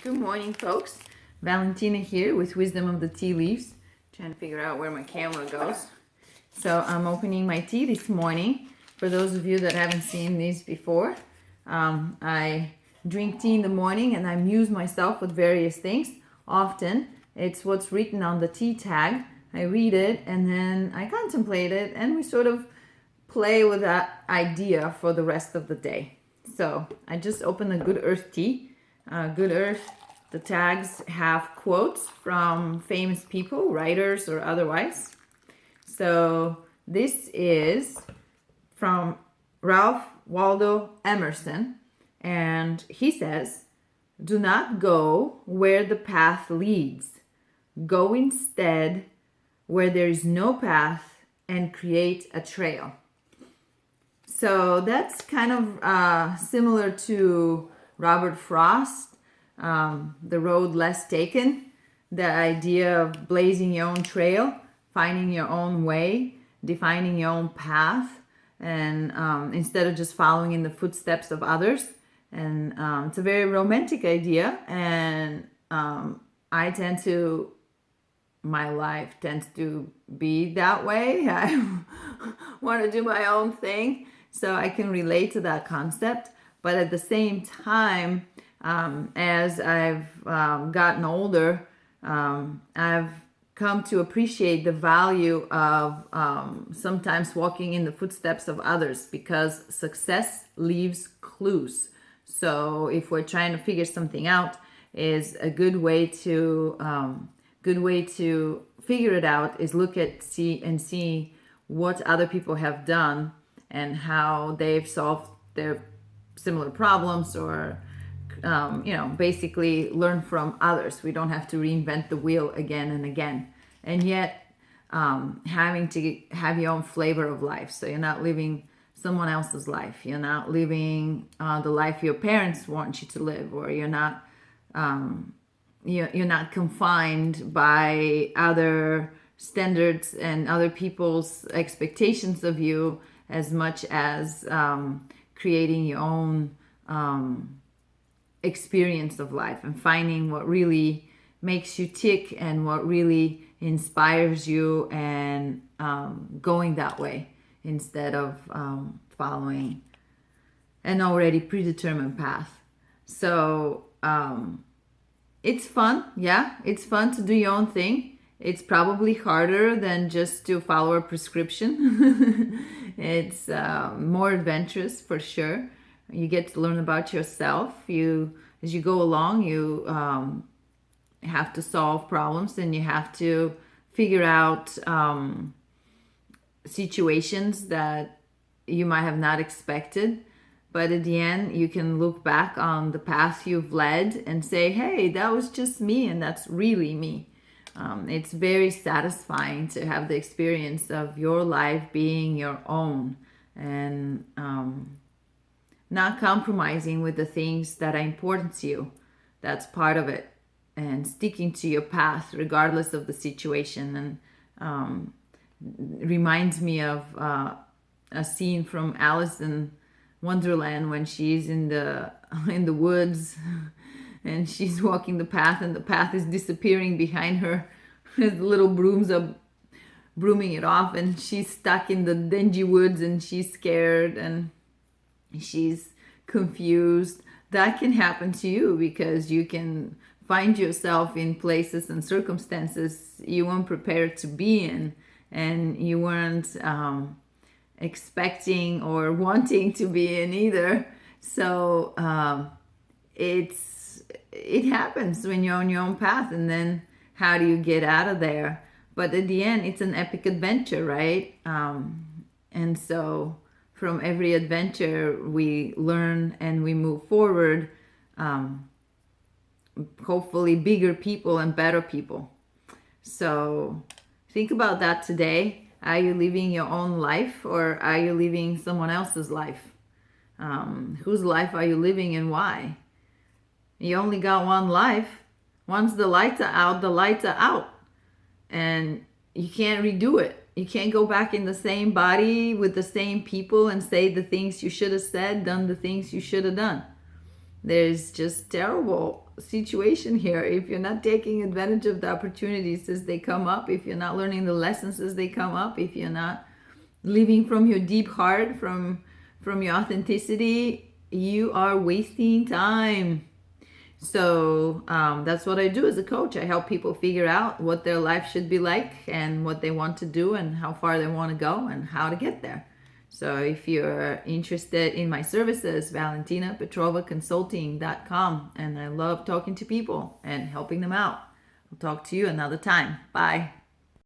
Good morning, folks. Valentina here with Wisdom of the Tea Leaves. Trying to figure out where my camera goes. So I'm opening my tea this morning. For those of you that haven't seen these before, I drink tea in the morning and I amuse myself with various things. Often it's what's written on the tea tag. I read it and then I contemplate it and we sort of play with that idea for the rest of the day. So I just opened a Good Earth tea. Good Earth, the tags have quotes from famous people, writers or otherwise. So this is from Ralph Waldo Emerson, and he says, "Do not go where the path leads. Go instead where there is no path and create a trail." So that's kind of similar to Robert Frost, The Road Less Taken, the idea of blazing your own trail, finding your own way, defining your own path, and instead of just following in the footsteps of others. And it's a very romantic idea, and I tend to, my life tends to be that way. I want to do my own thing, so I can relate to that concept. But at the same time, as I've gotten older, I've come to appreciate the value of sometimes walking in the footsteps of others, because success leaves clues. So if we're trying to figure something out, is a good way to figure it out is look at see what other people have done and how they've solved their similar problems, or basically learn from others. We don't have to reinvent the wheel again and again, and yet having to have your own flavor of life. So you're not living someone else's life, you're not living the life your parents want you to live, or you're not confined by other standards and other people's expectations of you, as much as creating your own experience of life and finding what really makes you tick and what really inspires you, and going that way instead of following an already predetermined path. So it's fun. Yeah, it's fun to do your own thing. It's probably harder than just to follow a prescription. It's more adventurous for sure. You get to learn about yourself. As you go along, you have to solve problems, and you have to figure out situations that you might have not expected. But at the end, you can look back on the path you've led and say, hey, that was just me, and that's really me. It's very satisfying to have the experience of your life being your own, and not compromising with the things that are important to you. That's part of it. And sticking to your path regardless of the situation. And reminds me of a scene from Alice in Wonderland when she's in the woods and she's walking the path, and the path is disappearing behind her as the little brooms are brooming it off, and she's stuck in the dingy woods, and she's scared and she's confused. That can happen to you, because you can find yourself in places and circumstances you weren't prepared to be in, and you weren't expecting or wanting to be in either. So it happens when you're on your own path, and then how do you get out of there? But at the end, it's an epic adventure, right? And so from every adventure, we learn and we move forward, hopefully bigger people and better people. So think about that today. Are you living your own life, or are you living someone else's life? Whose life are you living, and why? You only got one life. Once the lights are out, the lights are out. And you can't redo it. You can't go back in the same body with the same people and say the things you should have said, done the things you should have done. there's just terrible situation here. If you're not taking advantage of the opportunities as they come up, if you're not learning the lessons as they come up, if you're not living from your deep heart, from your authenticity, you are wasting time. So that's what I do as a coach. I help people figure out what their life should be like and what they want to do and how far they want to go and how to get there. So if you're interested in my services, ValentinaPetrovaConsulting.com. And I love talking to people and helping them out. I'll talk to you another time. Bye.